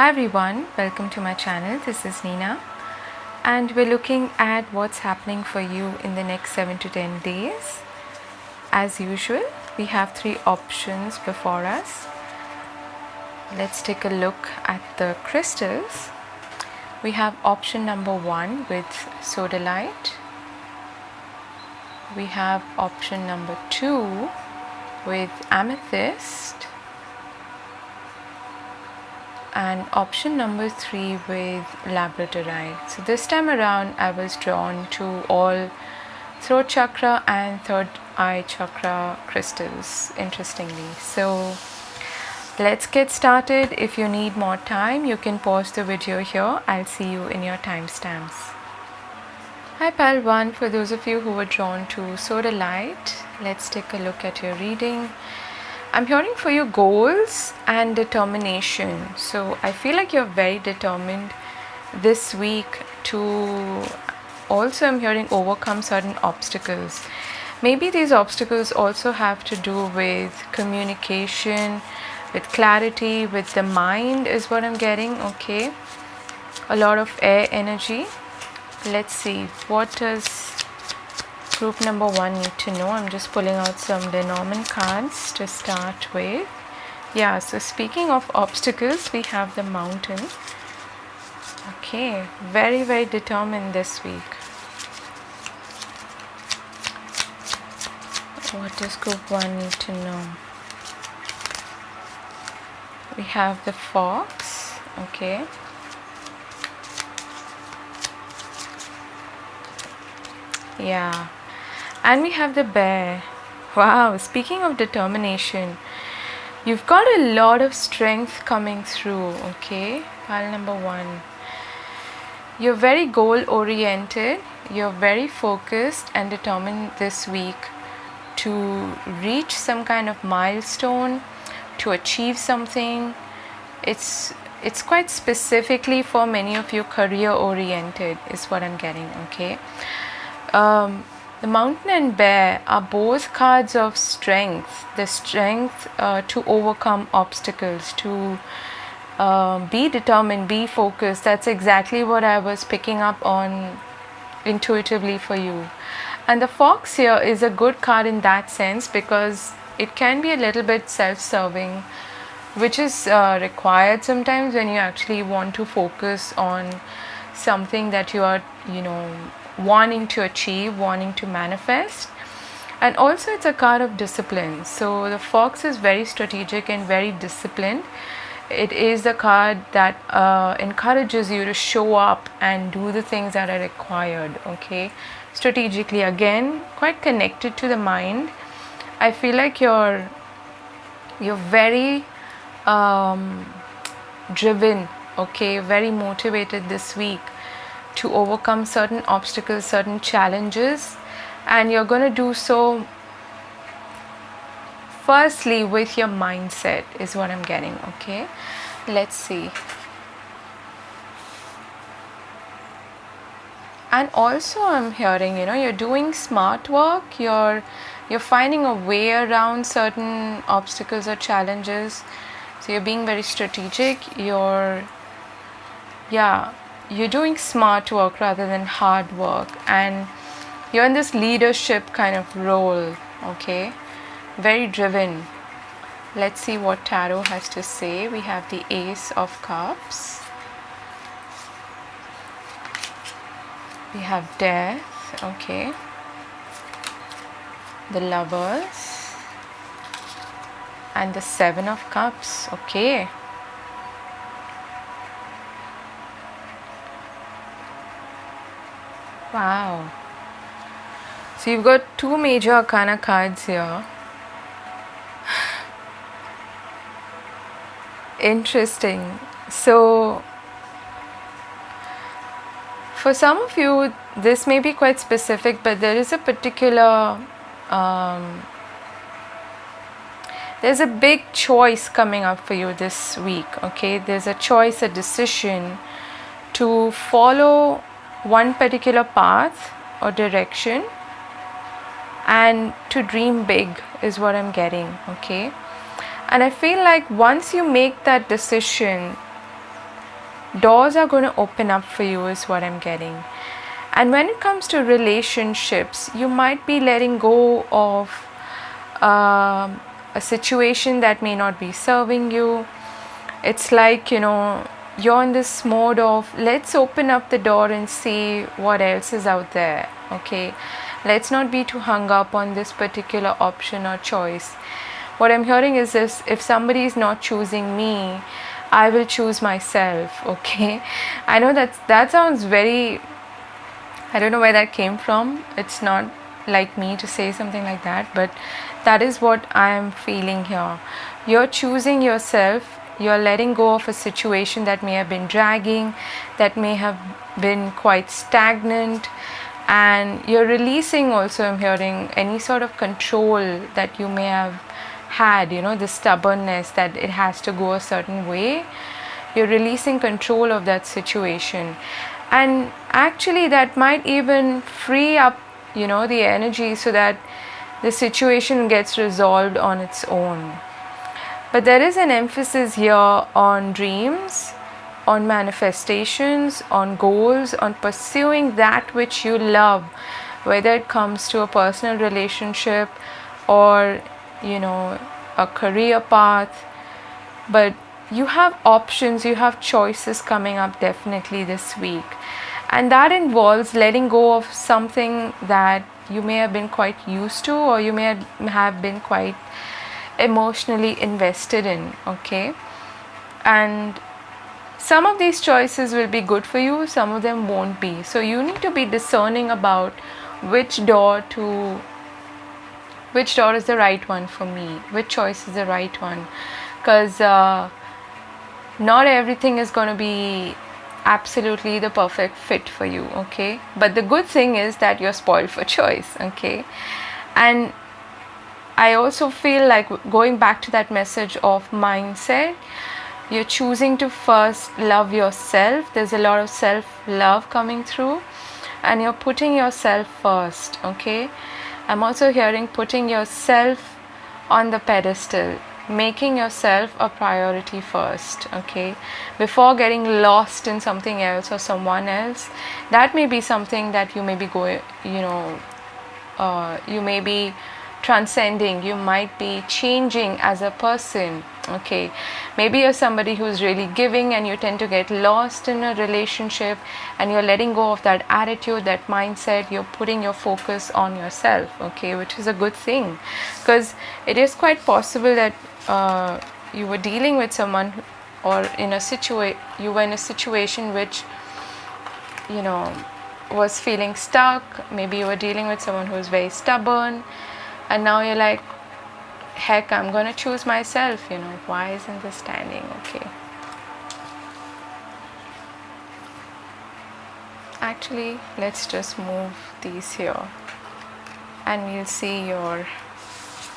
Hi everyone, welcome to my channel. This is Nina and we're looking at what's happening for you in the next 7 to 10 days. As usual, we have 3 options before us. Let's take a look at the crystals. We have option number 1 with sodalite. We have option number 2 with amethyst. And option number 3 with labradorite. So this time around I was drawn to all throat chakra and third eye chakra crystals, interestingly. So let's get started. If you need more time, you can pause the video here. I'll see you in your timestamps. Hi Pal 1, for those of you who were drawn to sodalite, let's take a look at your reading. I'm hearing for you goals and determination. So I feel like you're very determined this week to also, I'm hearing, overcome certain obstacles. Maybe these obstacles also have to do with communication, with clarity, with the mind is what I'm getting, okay? A lot of air energy. Let's see, what does group number 1 need to know? I'm just pulling out some Lenormand cards to start with. Yeah, so speaking of obstacles, we have the mountain. Okay, very, very determined this week. What does group 1 need to know? We have the fox, okay. Yeah. And we have the bear. Wow, speaking of determination, you've got a lot of strength coming through, okay? Pile number 1. You're very goal oriented, you're very focused and determined this week to reach some kind of milestone, to achieve something. It's quite specifically for many of you career oriented is what I'm getting, okay? The mountain and bear are both cards of strength, the strength to overcome obstacles, to be determined, be focused. That's exactly what I was picking up on intuitively for you. And the fox here is a good card in that sense because it can be a little bit self-serving, which is required sometimes when you actually want to focus on something that you are, wanting to achieve, wanting to manifest. And also it's a card of discipline. So the fox is very strategic and very disciplined. It is the card that encourages you to show up and do the things that are required, okay? Strategically, again, quite connected to the mind. I feel like you're very driven, okay, very motivated this week to overcome certain obstacles, certain challenges, and you're going to do so firstly with your mindset is what I'm getting, okay? Let's see. And also I'm hearing, you're doing smart work, you're finding a way around certain obstacles or challenges. So you're being very strategic, you're doing smart work rather than hard work, and you're in this leadership kind of role, okay? Very driven. Let's see what tarot has to say. We have the Ace of Cups. We have Death, okay. The Lovers. And the 7 of Cups, okay. Wow. So you've got 2 major arcana cards here. Interesting. So for some of you this may be quite specific, but there is a particular there's a big choice coming up for you this week, okay? There's a choice, a decision to follow one particular path or direction and to dream big is what I'm getting, okay? And I feel like once you make that decision, doors are going to open up for you is what I'm getting. And when it comes to relationships, you might be letting go of a situation that may not be serving you. It's like, you're in this mode of let's open up the door and see what else is out there. Okay, let's not be too hung up on this particular option or choice. What I'm hearing is this: if somebody is not choosing me, I will choose myself. Okay, I know that sounds very, I don't know where that came from. It's not like me to say something like that, but that is what I am feeling here. You're choosing yourself. You're letting go of a situation that may have been dragging, that may have been quite stagnant, and you're releasing also, I'm hearing, any sort of control that you may have had, the stubbornness that it has to go a certain way. You're releasing control of that situation, and actually that might even free up the energy so that the situation gets resolved on its own. But there is an emphasis here on dreams, on manifestations, on goals, on pursuing that which you love, whether it comes to a personal relationship or a career path. But you have options, you have choices coming up definitely this week, and that involves letting go of something that you may have been quite used to, or you may have been quite emotionally invested in. Okay, and some of these choices will be good for you, some of them won't be. So you need to be discerning about which door is the right one for me, which choice is the right one, because not everything is going to be absolutely the perfect fit for you. Okay, but the good thing is that you're spoiled for choice. Okay, and I also feel like, going back to that message of mindset, you're choosing to first love yourself. There's a lot of self-love coming through, and you're putting yourself first. Okay, I'm also hearing putting yourself on the pedestal, making yourself a priority first. Okay, before getting lost in something else or someone else. That may be something that you may be going, you may be transcending, you might be changing as a person. Okay, maybe you're somebody who's really giving and you tend to get lost in a relationship, and you're letting go of that attitude, that mindset. You're putting your focus on yourself. Okay, which is a good thing, because it is quite possible that you were dealing with someone, or you were in a situation which was feeling stuck. Maybe you were dealing with someone who was very stubborn, and now you're like, heck, I'm gonna choose myself. Why isn't this standing? Okay, actually, let's just move these here and we'll see your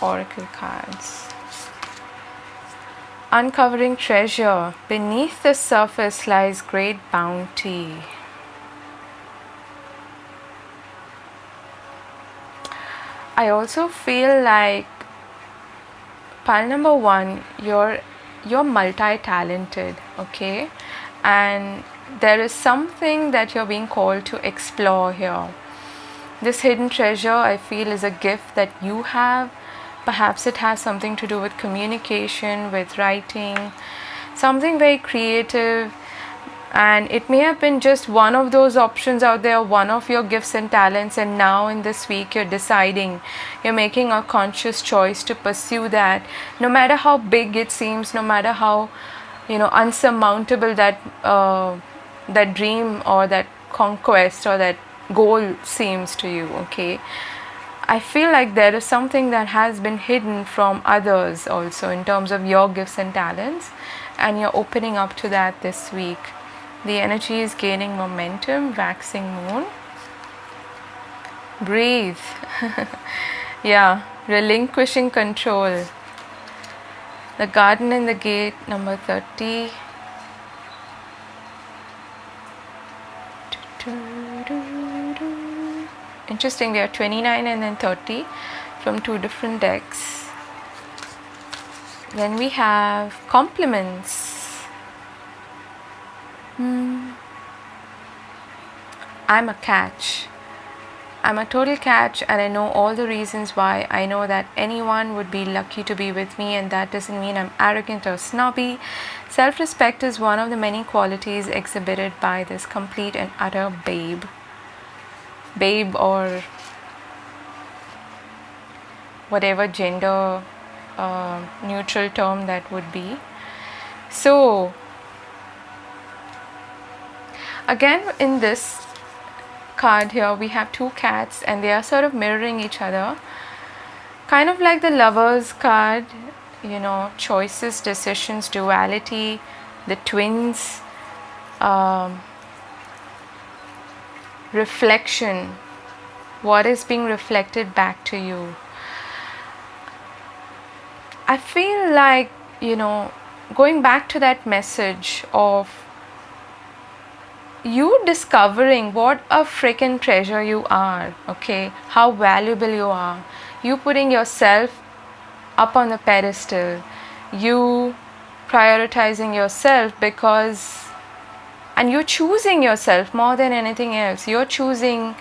oracle cards. Uncovering treasure. Beneath the surface lies great bounty. I also feel like, pile number one, you're multi-talented. Okay, and there is something that you're being called to explore here. This hidden treasure, I feel, is a gift that you have. Perhaps it has something to do with communication, with writing, something very creative. And it may have been just one of those options out there, one of your gifts and talents, and now in this week you're deciding, you're making a conscious choice to pursue that, no matter how big it seems, no matter how unsurmountable that dream or that conquest or that goal seems to you. Okay, I feel like there is something that has been hidden from others also in terms of your gifts and talents, and you're opening up to that this week. The energy is gaining momentum. Waxing moon. Breathe. Yeah, relinquishing control. The garden and the gate, number 30. Interesting, there are 29 and then 30 from two different decks. Then we have compliments. I'm a catch. I'm a total catch, and I know all the reasons why. I know that anyone would be lucky to be with me, and that doesn't mean I'm arrogant or snobby. Self respect is one of the many qualities exhibited by this complete and utter babe. Babe, or whatever gender neutral term that would be. So, again, in this card here, we have two cats and they are sort of mirroring each other, kind of like the Lovers card, you know, choices, decisions, duality, the twins, reflection, what is being reflected back to you. I feel like, you know, going back to that message of you discovering what a freaking treasure you are, okay, how valuable you are, you putting yourself up on the pedestal, you prioritizing yourself, because, and you're choosing yourself more than anything else. You're choosing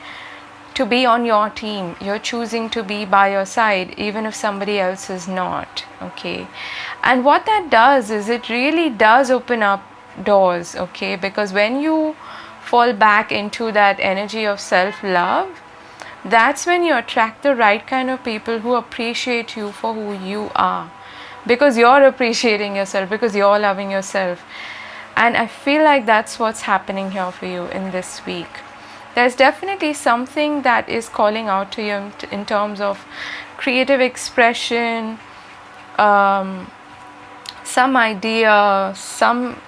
to be on your team, you're choosing to be by your side even if somebody else is not, okay. And what that does is it really does open up doors, okay, because when you fall back into that energy of self-love, that's when you attract the right kind of people who appreciate you for who you are, because you're appreciating yourself, because you're loving yourself. And I feel like that's what's happening here for you in this week. There's definitely something that is calling out to you in terms of creative expression, some idea, some,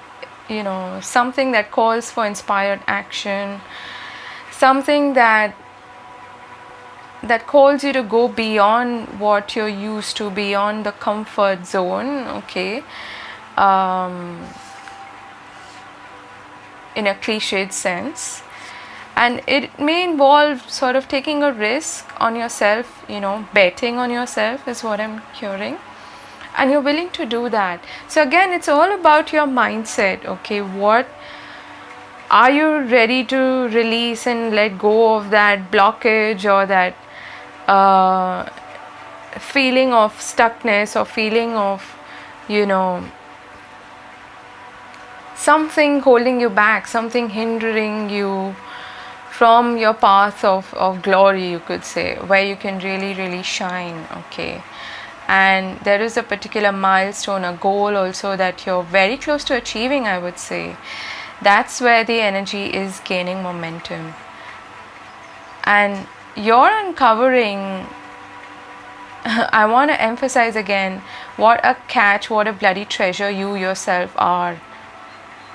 you know, something that calls for inspired action, something that calls you to go beyond what you're used to, beyond the comfort zone, okay, in a cliched sense. And it may involve sort of taking a risk on yourself, you know, betting on yourself is what I'm hearing. And you're willing to do that. So again, it's all about your mindset, okay? What are you ready to release and let go of that blockage or that feeling of stuckness or feeling of, you know, something holding you back, something hindering you from your path of glory, you could say, where you can really shine, okay. And there is a particular milestone, a goal also that you're very close to achieving, I would say. That's where the energy is gaining momentum. And you're uncovering, I want to emphasize again, what a catch, what a bloody treasure you yourself are.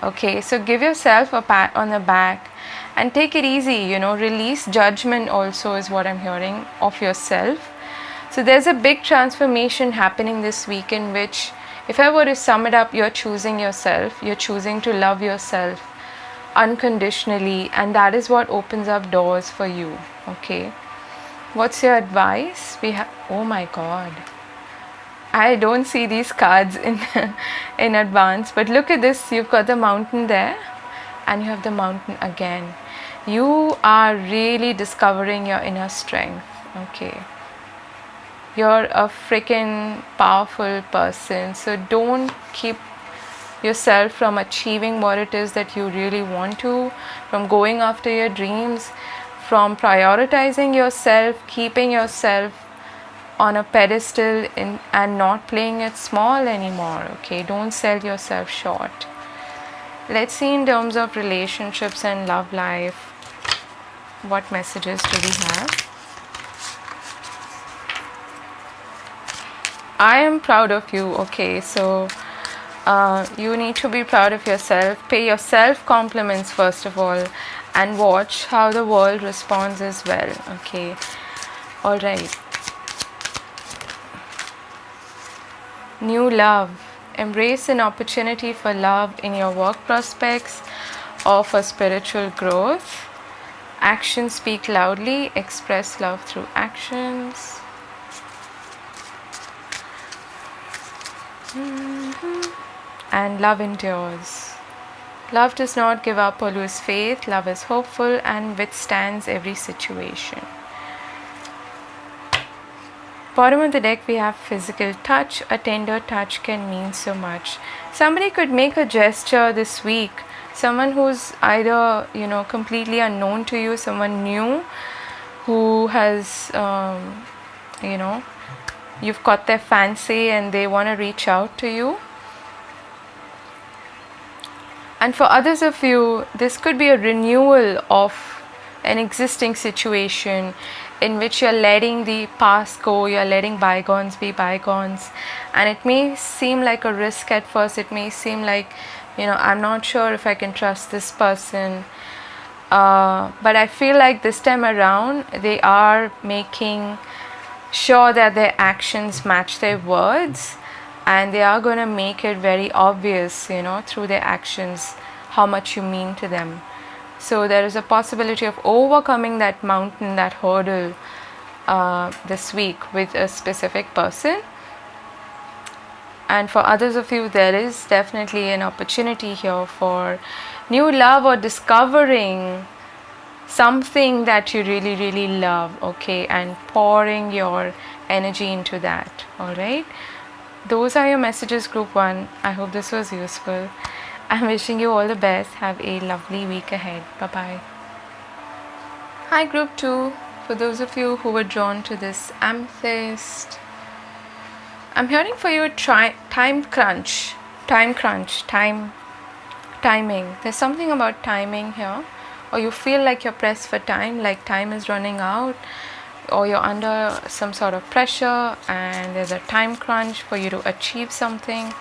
Okay, so give yourself a pat on the back and take it easy, you know, release judgment also is what I'm hearing of yourself. So there's a big transformation happening this week in which, if I were to sum it up, you're choosing yourself, you're choosing to love yourself unconditionally, and that is what opens up doors for you, okay. What's your advice? Oh my god, I don't see these cards in advance, but look at this. You've got the mountain there and you have the mountain again. You are really discovering your inner strength, okay. You're a freaking powerful person, so don't keep yourself from achieving what it is that you really want to, from going after your dreams, from prioritizing yourself, keeping yourself on a pedestal and not playing it small anymore, okay. Don't sell yourself short. Let's see in terms of relationships and love life, what messages do we have? I am proud of you, okay. So you need to be proud of yourself. Pay yourself compliments first of all, and watch how the world responds as well, okay. All right. New love. Embrace an opportunity for love in your work prospects or for spiritual growth. Actions speak loudly. Express love through actions. And love endures. Love does not give up or lose faith. Love is hopeful and withstands every situation. Bottom of the deck we have physical touch. A tender touch can mean so much. Somebody could make a gesture this week. Someone who's either, completely unknown to you, someone new who has, you've caught their fancy and they want to reach out to you. And for others of you, this could be a renewal of an existing situation in which you're letting the past go, you're letting bygones be bygones. And it may seem like a risk at first, it may seem like, I'm not sure if I can trust this person. But I feel like this time around, they are making sure that their actions match their words. And they are going to make it very obvious, through their actions, how much you mean to them. So there is a possibility of overcoming that mountain, that hurdle this week with a specific person. And for others of you, there is definitely an opportunity here for new love or discovering something that you really, really love, okay, and pouring your energy into that, all right? Those are your messages, group 1. I hope this was useful. I'm wishing you all the best. Have a lovely week ahead. Bye-bye. Hi, group 2. For those of you who were drawn to this amethyst, I'm hearing for you timing. There's something about timing here, or you feel like you're pressed for time, like time is running out, or you're under some sort of pressure and there's a time crunch for you to achieve something.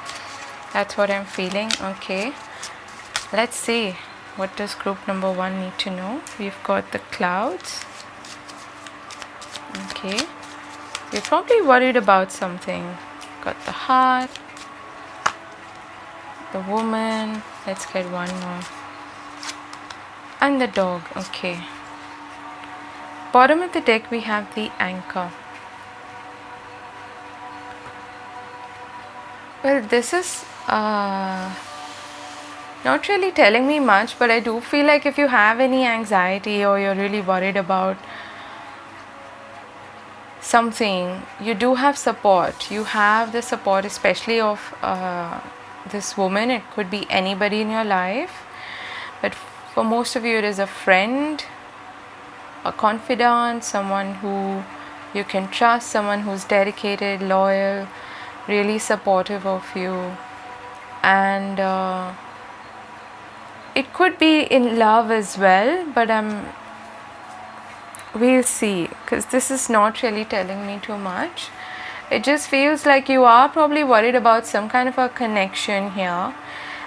That's what I'm feeling. Okay, let's see, what does group number 1 need to know? We've got the clouds. Okay, you're probably worried about something. Got the heart, the woman. Let's get one more, and the dog. Okay, bottom of the deck we have the anchor. Well, this is not really telling me much, but I do feel like if you have any anxiety or you're really worried about something, you do have support. You have the support, especially of this woman. It could be anybody in your life, but for most of you it is a friend, a confidant, someone who you can trust, someone who's dedicated, loyal, really supportive of you. And it could be in love as well, but we'll see, because this is not really telling me too much. It just feels like you are probably worried about some kind of a connection here,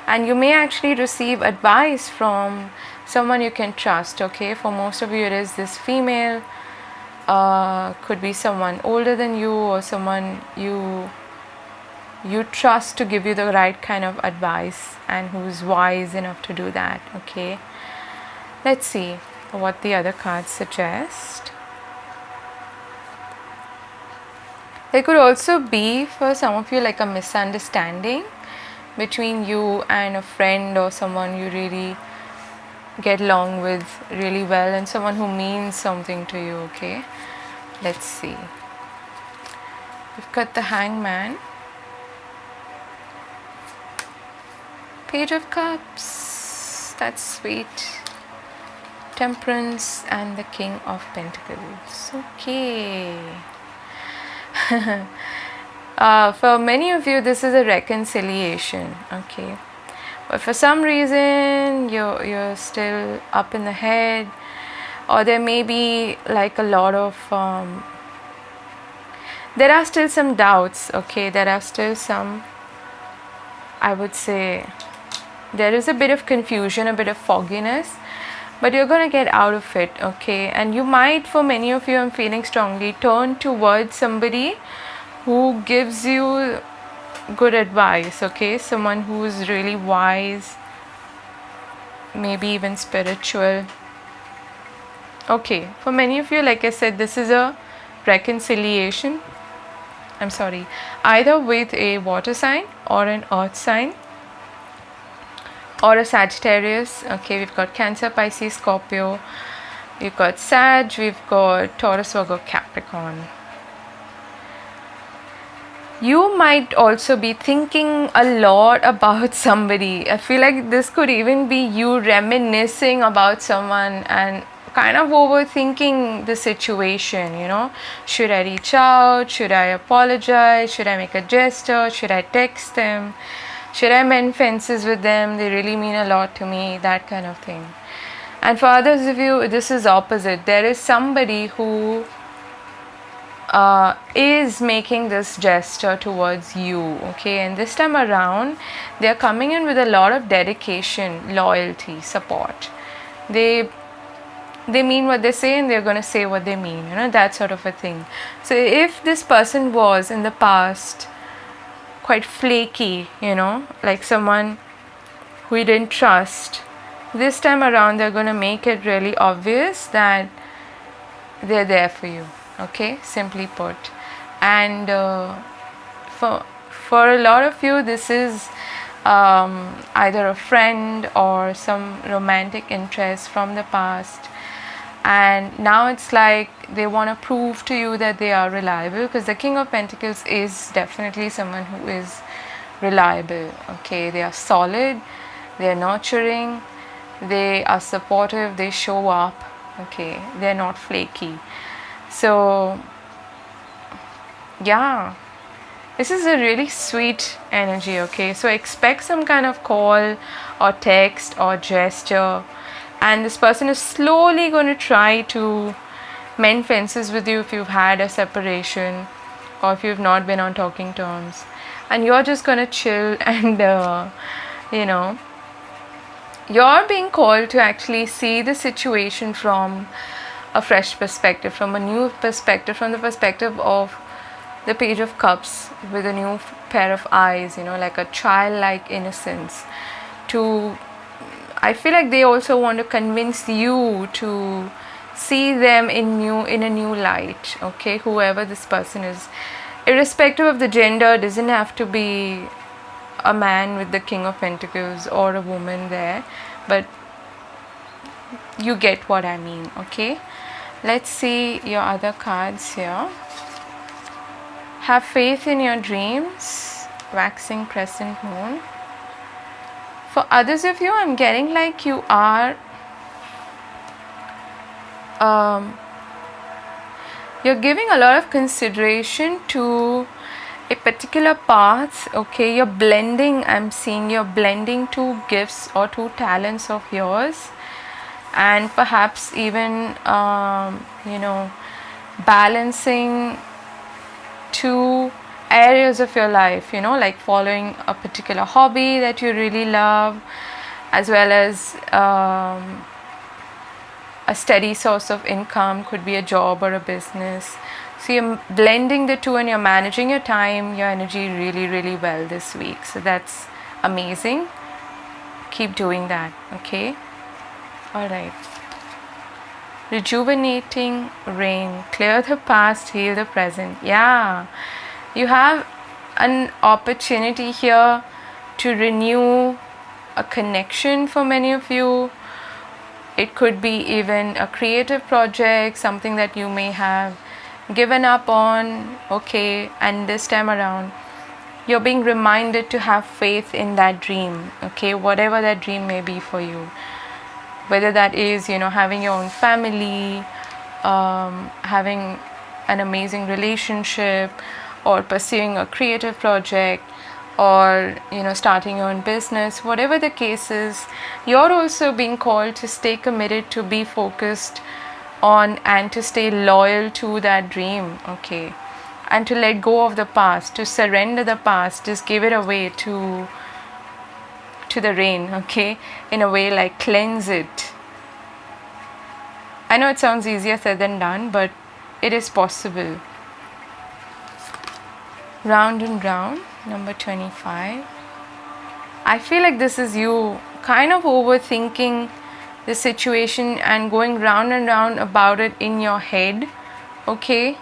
and you may actually receive advice from someone you can trust. Okay, for most of you it is this female, could be someone older than you or someone you trust to give you the right kind of advice and who's wise enough to do that. Okay, let's see what the other cards suggest. There could also be for some of you like a misunderstanding between you and a friend or someone you really get along with really well, and someone who means something to you. Okay, let's see. We've got the Hangman, Page of Cups, that's sweet, Temperance, and the King of Pentacles. Okay. For many of you this is a reconciliation. Okay, but for some reason you're still up in the head, or there may be like a lot of there are still some doubts. Okay, there are still some, I would say there is a bit of confusion, a bit of fogginess, but you're going to get out of it. Okay, and you might, for many of you, I'm feeling strongly, turn towards somebody who gives you good advice. Okay, someone who is really wise, maybe even spiritual. Okay, for many of you, like I said, this is a reconciliation, either with a water sign or an earth sign. or a Sagittarius. Okay, we've got Cancer, Pisces, Scorpio, we've got Sag, we've got Taurus, Virgo, Capricorn. You might also be thinking a lot about somebody. I feel like this could even be you reminiscing about someone and kind of overthinking the situation, you know. Should I reach out? Should I apologize? Should I make a gesture? Should I text them? Should I mend fences with them? They really mean a lot to me, that kind of thing. And for others of you, this is opposite. There is somebody who is making this gesture towards you, okay, and this time around they're coming in with a lot of dedication, loyalty, support. They mean what they say and they're going to say what they mean, you know, that sort of a thing. So if this person was in the past quite flaky, you know, like someone who you didn't trust, this time around they're going to make it really obvious that they're there for you. Okay, simply put. And for a lot of you, this is either a friend or some romantic interest from the past, and now it's like they want to prove to you that they are reliable, because the King of Pentacles is definitely someone who is reliable. Okay, they are solid, they are nurturing, they are supportive, they show up. Okay, they're not flaky. So yeah, this is a really sweet energy. Okay, so expect some kind of call or text or gesture, and this person is slowly going to try to mend fences with you if you've had a separation or if you've not been on talking terms, and you're just going to chill and you know, you're being called to actually see the situation from a fresh perspective, from a new perspective, from the perspective of the Page of Cups with a new pair of eyes, you know, like a childlike innocence. I feel like they also want to convince you to see them in a new light. Okay, whoever this person is, irrespective of the gender, doesn't have to be a man with the King of Pentacles or a woman there, but you get what I mean. Okay, let's see your other cards here. Have faith in your dreams, waxing crescent moon. For others of you, I'm getting like you are you're giving a lot of consideration to a particular path. Okay, you're blending, I'm seeing you're blending two gifts or two talents of yours, and perhaps even you know, balancing two areas of your life, you know, like following a particular hobby that you really love, as well as a steady source of income, could be a job or a business. So you're blending the two and you're managing your time, your energy really, really well this week. So that's amazing. Keep doing that. Okay. All right. Rejuvenating rain. Clear the past, heal the present. Yeah. You have an opportunity here to renew a connection for many of you. It could be even a creative project, something that you may have given up on. Okay, and this time around you're being reminded to have faith in that dream. Okay, whatever that dream may be for you, whether that is, you know, having your own family, having an amazing relationship, or pursuing a creative project, or, you know, starting your own business. Whatever the case is, you're also being called to stay committed, to be focused on, and to stay loyal to that dream. Okay, and to let go of the past, to surrender the past, just give it away to the rain. Okay, in a way, like cleanse it. I know it sounds easier said than done, but it is possible. Round and round, number 25. I feel like this is you kind of overthinking the situation and going round and round about it in your head. Okay,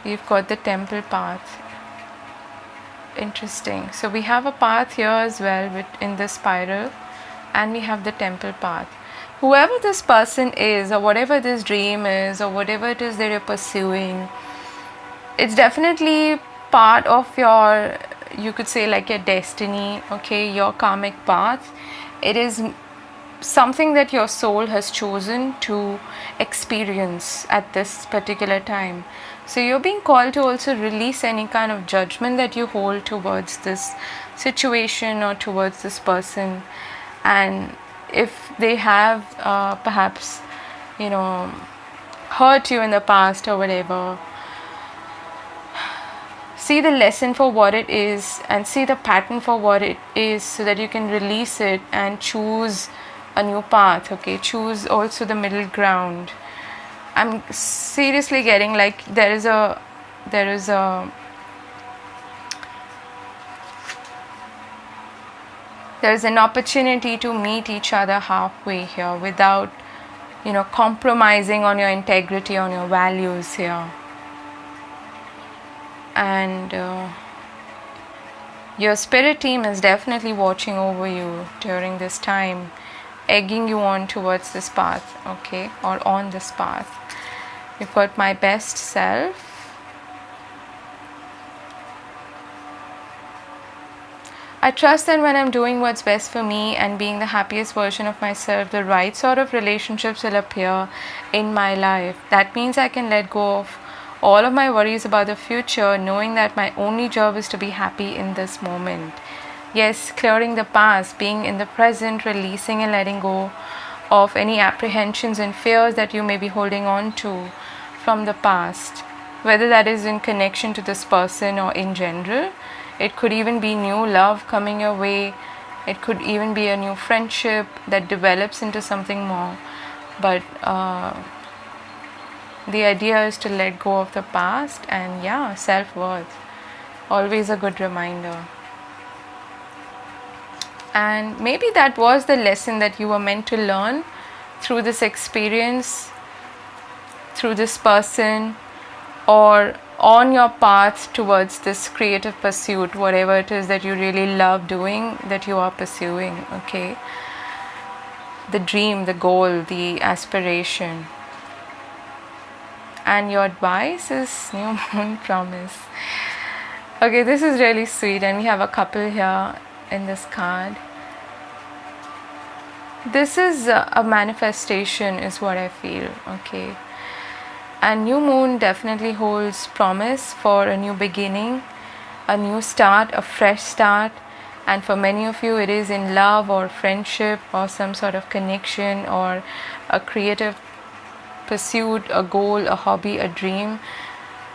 you've got the temple path. Interesting. So we have a path here as well in this spiral, and we have the temple path. Whoever this person is, or whatever this dream is, or whatever it is that you're pursuing, it's definitely part of your, you could say, like your destiny, okay, your karmic path. It is something that your soul has chosen to experience at this particular time. So you're being called to also release any kind of judgment that you hold towards this situation or towards this person. And if they have perhaps, hurt you in the past or whatever, see the lesson for what it is and see the pattern for what it is, so that you can release it and choose a new path. Okay, choose also the middle ground. I'm seriously getting like there is an opportunity to meet each other halfway here without compromising on your integrity, on your values here. And your spirit team is definitely watching over you during this time, egging you on towards this path, okay, or on this path. You've got my best self. I trust that when I'm doing what's best for me and being the happiest version of myself, the right sort of relationships will appear in my life. That means I can let go of all of my worries about the future, knowing that my only job is to be happy in this moment. Yes, clearing the past, being in the present, releasing and letting go of any apprehensions and fears that you may be holding on to from the past, whether that is in connection to this person or in general. It could even be new love coming your way. It could even be a new friendship that develops into something more. But the idea is to let go of the past, and self-worth. Always a good reminder. And maybe that was the lesson that you were meant to learn through this experience, through this person, or on your path towards this creative pursuit, whatever it is that you really love doing, that you are pursuing, okay? The dream, the goal, the aspiration. And your advice is new moon promise. Okay, this is really sweet, and we have a couple here in this card. This is a manifestation is what I feel, okay? And new moon definitely holds promise for a new beginning, a new start, a fresh start. And for many of you, it is in love or friendship or some sort of connection or a creative pursuit, a goal, a hobby, a dream.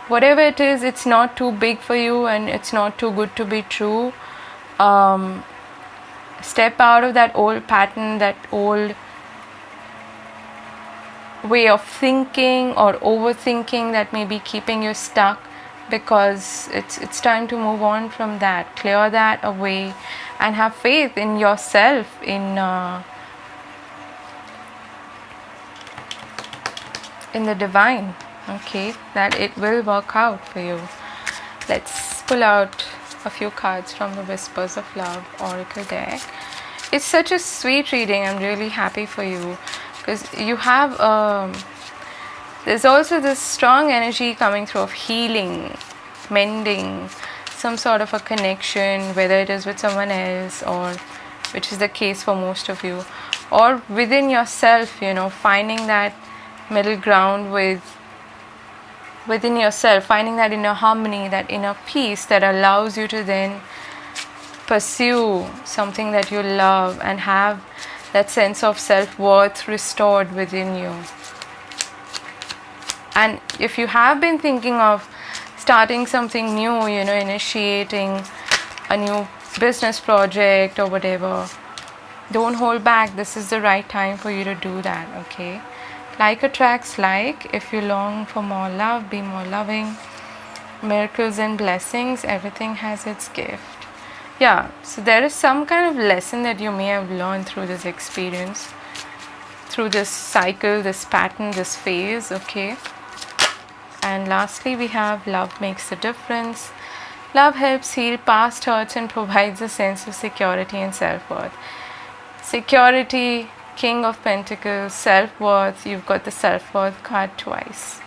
Whatever it is, it's not too big for you and it's not too good to be true. Step out of that old pattern, that old way of thinking or overthinking that may be keeping you stuck, because it's time to move on from that. Clear that away and have faith in yourself, in the divine, okay, that it will work out for you. Let's pull out a few cards from the Whispers of Love Oracle deck. It's such a sweet reading. I'm really happy for you, because you have there's also this strong energy coming through of healing, mending, some sort of a connection, whether it is with someone else, or which is the case for most of you, or within yourself, finding that middle ground within yourself, finding that inner harmony, that inner peace that allows you to then pursue something that you love and have that sense of self-worth restored within you. And if you have been thinking of starting something new, initiating a new business project or whatever, don't hold back. This is the right time for you to do that, okay? Like attracts like. If you long for more love, be more loving. Miracles and blessings, everything has its gift. Yeah, so there is some kind of lesson that you may have learned through this experience, through this cycle, this pattern, this phase, okay? And lastly, we have love makes a difference. Love helps heal past hurts and provides a sense of security and self-worth. Security, King of Pentacles, self-worth. You've got the self-worth card twice.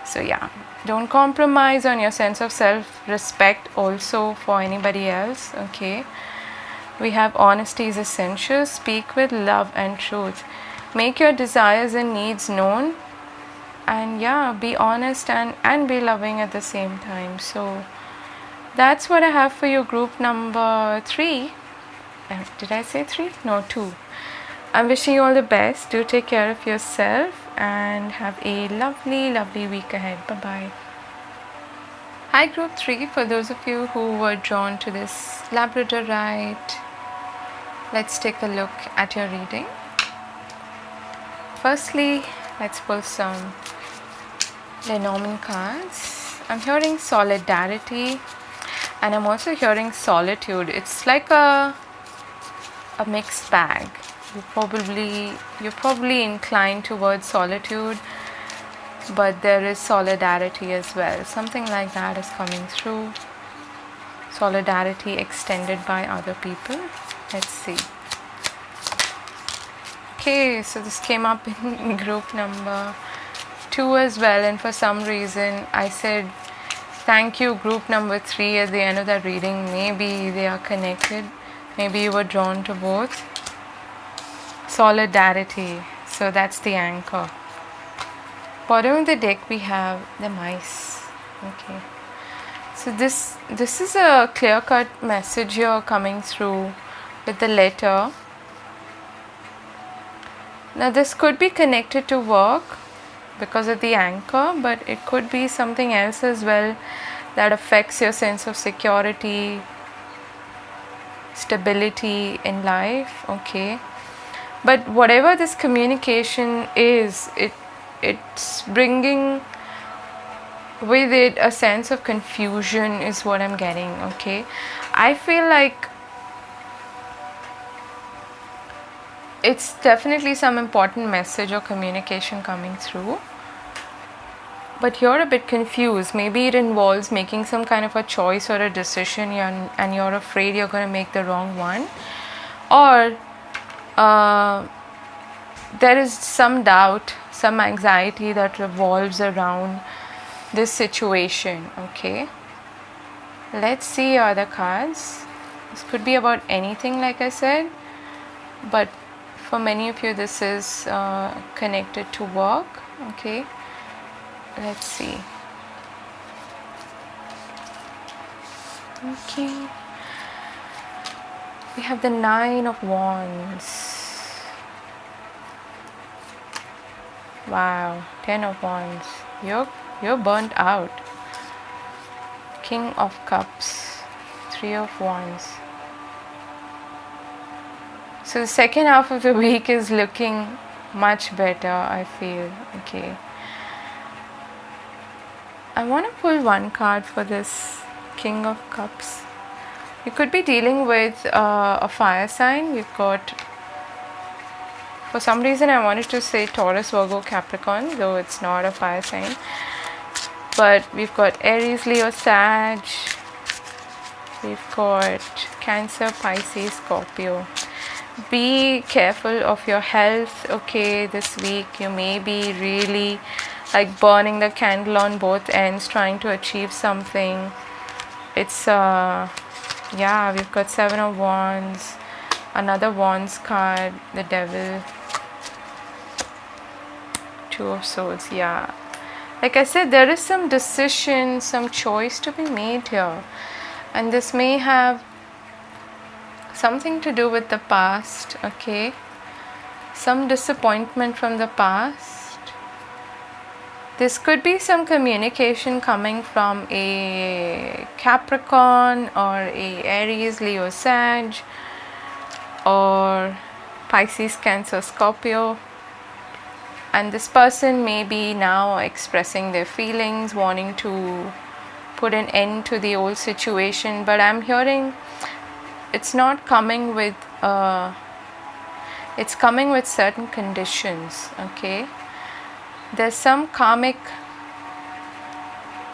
So yeah, don't compromise on your sense of self-respect also for anybody else, okay? We have honesty is essential. Speak with love and truth. Make your desires and needs known. And yeah, be honest and be loving at the same time. So that's what I have for you, group number 3. Did I say 3? No, 2. I'm wishing you all the best. Do take care of yourself and have a lovely, lovely week ahead. Bye-bye. Hi, group 3. For those of you who were drawn to this labradorite, let's take a look at your reading. Firstly, let's pull some Lenormand cards. I'm hearing solidarity and I'm also hearing solitude. It's like a mixed bag. You're probably inclined towards solitude, but there is solidarity as well. Something like that is coming through. Solidarity extended by other people. Let's see. Okay, so this came up in group number 2 as well, and for some reason I said thank you group number 3 at the end of that reading. Maybe they are connected. Maybe you were drawn to both. Solidarity. So that's the anchor. Bottom of the deck we have the mice. Okay. So this is a clear-cut message here coming through with the letter. Now this could be connected to work because of the anchor, but it could be something else as well that affects your sense of security, stability in life. Okay. But whatever this communication is, it's bringing with it a sense of confusion is what I'm getting. Okay. I feel like it's definitely some important message or communication coming through. But you're a bit confused. Maybe it involves making some kind of a choice or a decision and you're afraid you're going to make the wrong one. Or there is some doubt, some anxiety that revolves around this situation. Okay. Let's see your other cards. This could be about anything, like I said. But for many of you, this is connected to work. Okay. Let's see. Okay. We have the 9 of Wands. Wow. 10 of Wands. You're burnt out. King of Cups. 3 of Wands. So the second half of the week is looking much better, I feel. Okay. I want to pull one card for this King of Cups. You could be dealing with a fire sign. We've got, for some reason I wanted to say Taurus, Virgo, Capricorn, though it's not a fire sign. But we've got Aries, Leo, Sag. We've got Cancer, Pisces, Scorpio. Be careful of your health. Okay, this week you may be really like burning the candle on both ends, trying to achieve something. It's yeah, we've got 7 of Wands, another Wands card, the Devil, 2 of Swords. Yeah, like I said, there is some decision, some choice to be made here, and this may have something to do with the past. Okay, some disappointment from the past. This could be some communication coming from a Capricorn or a Aries, Leo, Sag, or Pisces, Cancer, Scorpio. And this person may be now expressing their feelings, wanting to put an end to the old situation. But I'm hearing it's not coming with, it's coming with certain conditions. Okay. There's some karmic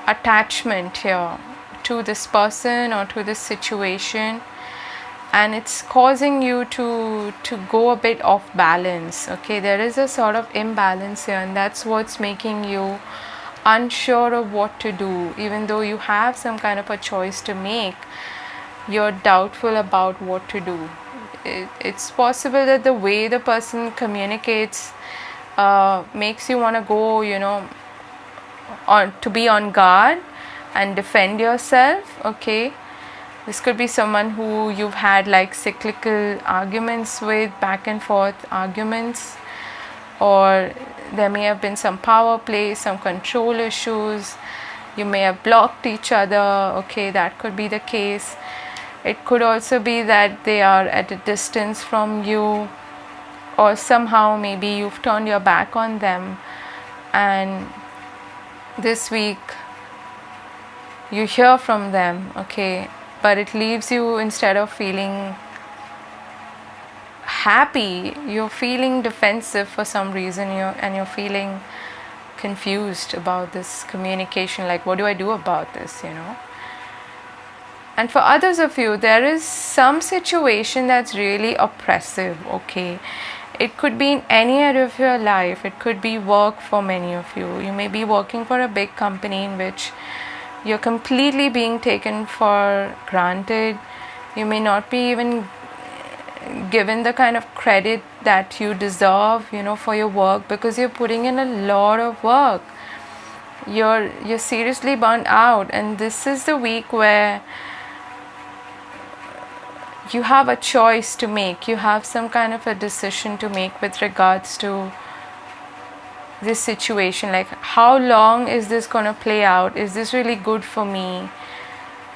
attachment here to this person or to this situation, and it's causing you to go a bit off balance. Okay, there is a sort of imbalance here, and that's what's making you unsure of what to do. Even though you have some kind of a choice to make, you're doubtful about what to do. It's possible that the way the person communicates makes you want to go, to be on guard and defend yourself. Okay, this could be someone who you've had like cyclical arguments with, back and forth arguments, or there may have been some power play, some control issues. You may have blocked each other. Okay, that could be the case. It could also be that they are at a distance from you, or somehow maybe you've turned your back on them, and this week you hear from them. Okay, but it leaves you, instead of feeling happy, you're feeling defensive for some reason, and you're feeling confused about this communication, like what do I do about this, And for others of you, there is some situation that's really oppressive. Okay, it could be in any area of your life. It could be work for many of you. You may be working for a big company in which you're completely being taken for granted. You may not be even given the kind of credit that you deserve, for your work, because you're putting in a lot of work. You're seriously burnt out, and this is the week where you have a choice to make. You have some kind of a decision to make with regards to this situation. Like, how long is this going to play out? Is this really good for me?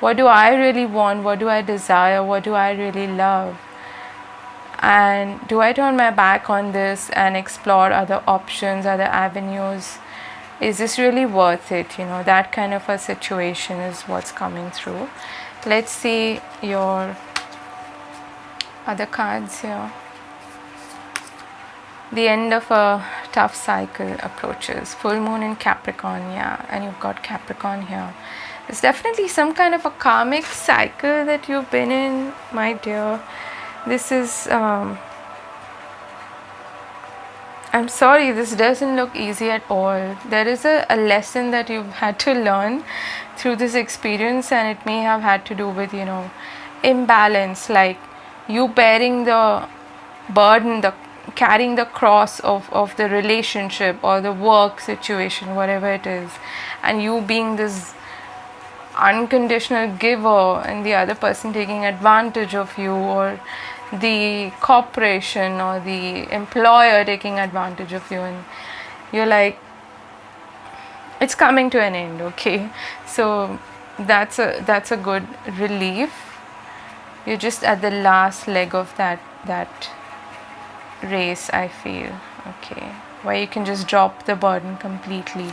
What do I really want? What do I desire? What do I really love? And do I turn my back on this and explore other options, other avenues? Is this really worth it? That kind of a situation is what's coming through. Let's see your other cards here. The end of a tough cycle approaches. Full moon in Capricorn, yeah, and you've got Capricorn here. It's definitely some kind of a karmic cycle that you've been in, my dear. This is I'm sorry, this doesn't look easy at all. There is a lesson that you've had to learn through this experience, and it may have had to do with, imbalance, like you bearing the burden, carrying the cross of the relationship or the work situation, whatever it is, and you being this unconditional giver and the other person taking advantage of you, or the corporation or the employer taking advantage of you, and you're like, it's coming to an end. Okay, so that's a good relief. You're just at the last leg of that race, I feel. Okay, where you can just drop the burden completely.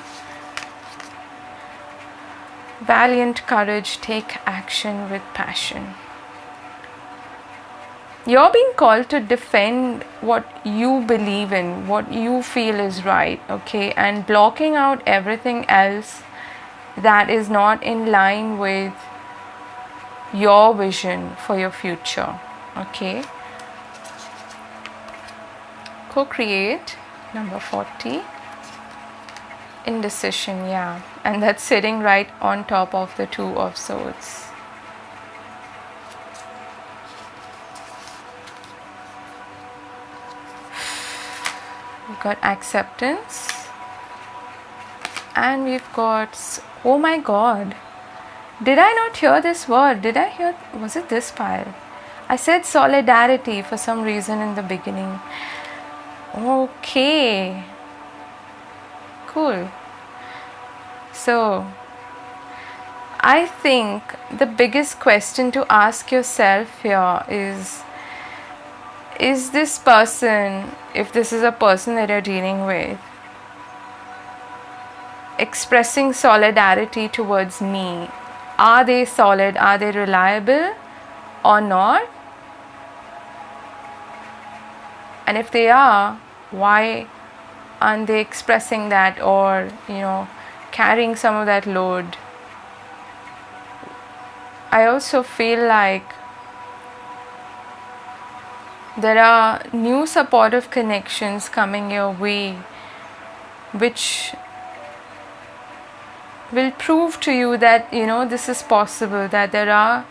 Valiant courage, take action with passion. You're being called to defend what you believe in, what you feel is right, okay, and blocking out everything else that is not in line with your vision for your future. Okay, co-create, number 40. Indecision, yeah, and that's sitting right on top of the Two of Swords. We've got acceptance, and we've got, oh my god, did I not hear this word? Did I hear, was it this pile? I said solidarity for some reason in the beginning. Okay, cool. So I think the biggest question to ask yourself here is this person, if this is a person that you're dealing with, expressing solidarity towards me? Are they solid? Are they reliable or not? And if they are, why aren't they expressing that, or carrying some of that load? I also feel like there are new supportive connections coming your way, which will prove to you that this is possible, that there are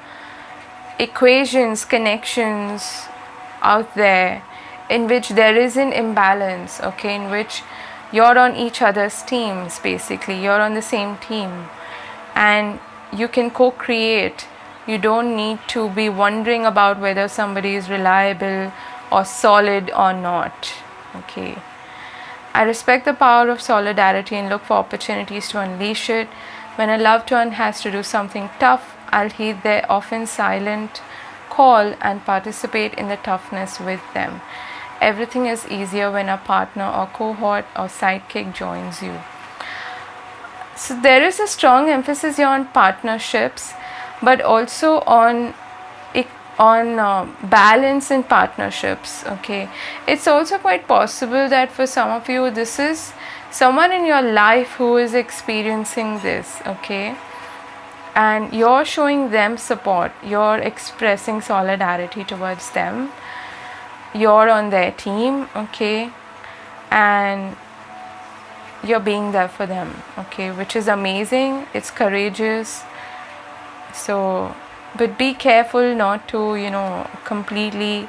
equations, connections out there in which there is an imbalance, okay, in which you're on each other's teams, basically you're on the same team and you can co-create. You don't need to be wondering about whether somebody is reliable or solid or not, okay. I respect the power of solidarity and look for opportunities to unleash it. When a loved one has to do something tough, I'll heed their often silent call and participate in the toughness with them. Everything is easier when a partner or cohort or sidekick joins you. So there is a strong emphasis here on partnerships, but also on balance in partnerships, okay. It's also quite possible that for some of you this is someone in your life who is experiencing this, okay, and you're showing them support, you're expressing solidarity towards them, you're on their team, okay, and you're being there for them, okay, which is amazing. It's courageous. So but be careful not to completely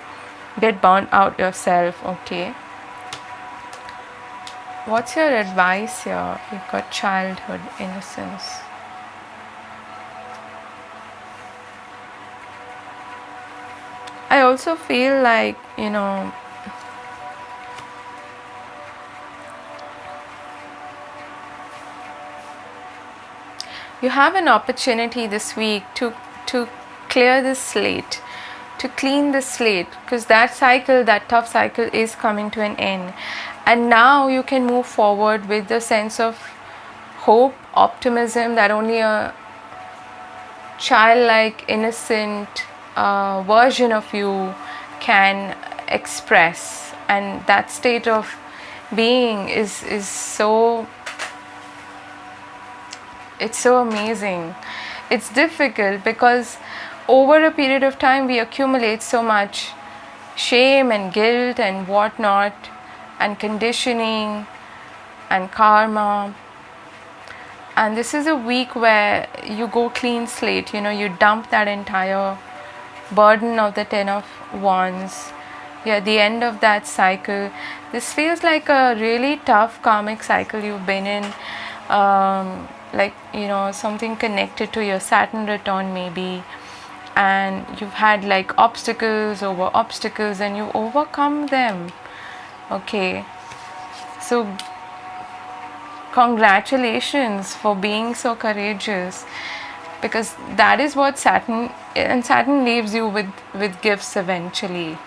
get burnt out yourself, okay. What's your advice here? You've got childhood innocence. I also feel like you have an opportunity this week to clear the slate, to clean the slate, because that cycle, that tough cycle is coming to an end, and now you can move forward with the sense of hope, optimism that only a childlike, innocent version of you can express. And that state of being is so, it's so amazing. It's difficult because over a period of time we accumulate so much shame and guilt and whatnot, and conditioning and karma. And this is a week where you go clean slate, you dump that entire burden of the 10 of Wands. You're at the end of that cycle. This feels like a really tough karmic cycle you've been in. Like something connected to your Saturn return maybe, and you've had like obstacles over obstacles and you've overcome them, okay. So congratulations for being so courageous, because that is what Saturn leaves you with gifts eventually,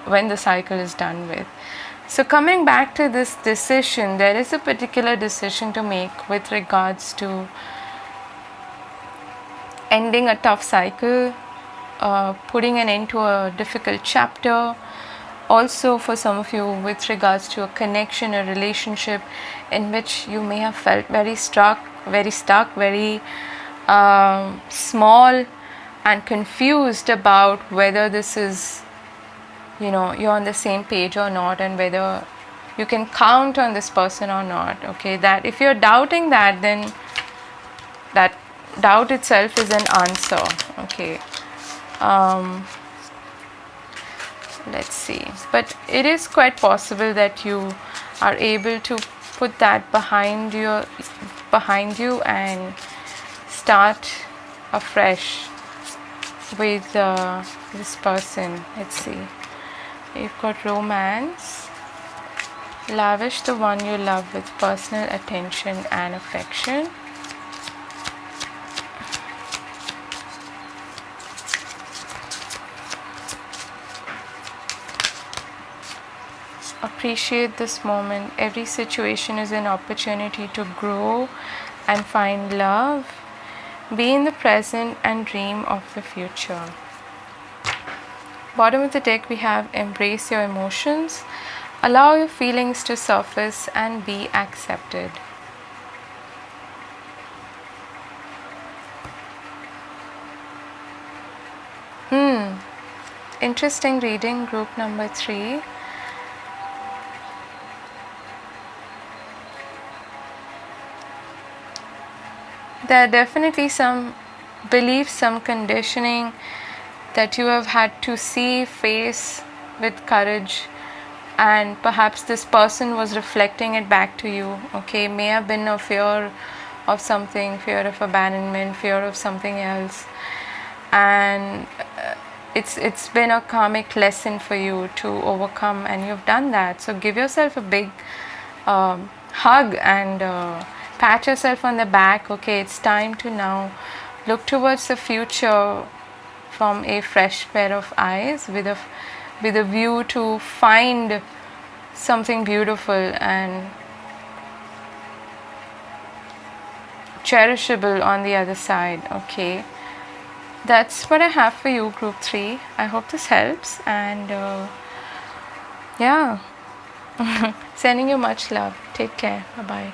when the cycle is done with. So coming back to this decision, there is a particular decision to make with regards to ending a tough cycle, putting an end to a difficult chapter. Also for some of you with regards to a connection, a relationship in which you may have felt very stuck, very small and confused about whether this is you're on the same page or not, and whether you can count on this person or not, okay. That if you're doubting that, then that doubt itself is an answer, okay. Let's see, but it is quite possible that you are able to put that behind you and start afresh with this person. Let's see. You've got romance. Lavish the one you love with personal attention and affection. Appreciate this moment. Every situation is an opportunity to grow and find love. Be in the present and dream of the future. Bottom of the deck we have embrace your emotions. Allow your feelings to surface and be accepted. interesting reading, group number 3. There are definitely some beliefs, some conditioning that you have had to see, face with courage, and perhaps this person was reflecting it back to you. Okay, may have been a fear of something, fear of abandonment, fear of something else, and it's been a karmic lesson for you to overcome, and you've done that. So give yourself a big hug and pat yourself on the back. Okay, it's time to now look towards the future from a fresh pair of eyes, with a view to find something beautiful and cherishable on the other side. Okay, that's what I have for you, group 3. I hope this helps, and yeah, sending you much love. Take care. Bye bye.